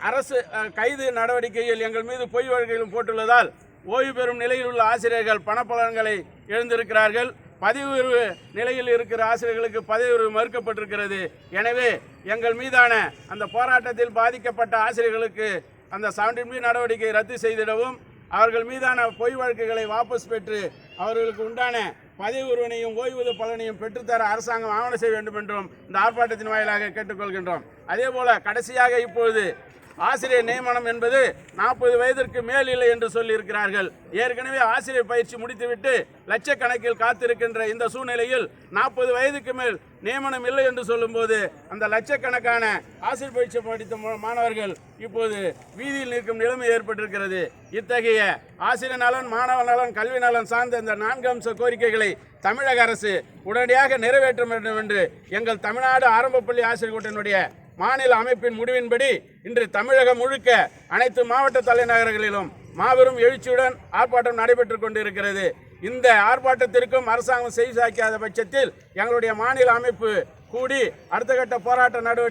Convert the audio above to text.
அரசு கைது நடவடிக்கையில் எங்கள் மீது பொய் வழக்குகளும் போட்டுள்ளதால் ஓய்வு பெறும் நிலையில் உள்ள ஆசிரியர்கள் பணப்பலன்களை இழந்திருக்கிறார்கள். பதவி உயர்வு நிலையில் இருக்கிற ஆசிரியர்களுக்கு பதவி உயர்வு மறுக்கப்பட்டிருக்கிறது. எனவே எங்கள் மீதான அந்த போராட்டத்தில் பாதிக்கப்பட்ட ஆசிரியர்களுக்கு அந்த 17B நடவடிக்கை ரத்து செய்திடவும், அவர்கள் மீதான பொய் வழக்குகளை வாபஸ் பெற்று அவர்களுக்கு உண்டான பதவி உயர்வினையும் ஓய்வூதிய பலனையும் பெற்றுத்தர அரசாங்கம் ஆவணம் செய்ய வேண்டும் என்றும் இந்த ஆர்ப்பாட்டத்தின் வாயிலாக கேட்டுக்கொள்கின்றோம். அதேபோல கடைசியாக இப்பொழுது ஆசிரியர் நியமனம் என்பது 40 வயதிற்கு மேல் இல்லை என்று சொல்லியிருக்கிறார்கள். ஏற்கனவே ஆசிரியர் பயிற்சி முடித்துவிட்டு லட்சக்கணக்கில் காத்திருக்கின்ற இந்த சூழ்நிலையில் 40 வயதுக்கு மேல் நியமனம் இல்லை என்று சொல்லும்போது அந்த லட்சக்கணக்கான ஆசிரியர் பயிற்சி படித்த மாணவர்கள் இப்போது வீதியில் நிற்கும் நிலைமை ஏற்பட்டிருக்கிறது. இத்தகைய ஆசிரியர் நலன், மாணவர் நலன், கல்வி நலன் சார்ந்த இந்த 4 அம்ச கோரிக்கைகளை தமிழக அரசு உடனடியாக நிறைவேற்ற வேண்டும் என்று எங்கள் தமிழ்நாடு ஆரம்பப்பள்ளி ஆசிரியர் கூட்டத்தினுடைய மாநில அமைப்பின் முடிவின்படி இன்று தமிழகம் முழுக்க அனைத்து மாவட்ட தலைநகரங்களிலும் மாபெரும் எழுச்சியுடன் ஆர்ப்பாட்டம் நடைபெற்றுக் கொண்டிருக்கிறது. இந்த ஆர்ப்பாட்டத்திற்கும் அரசாங்கம் செவி சாய்க்காத பட்சத்தில் எங்களுடைய மாநில அமைப்பு கூடி அடுத்த கட்ட போராட்ட நடவடிக்கை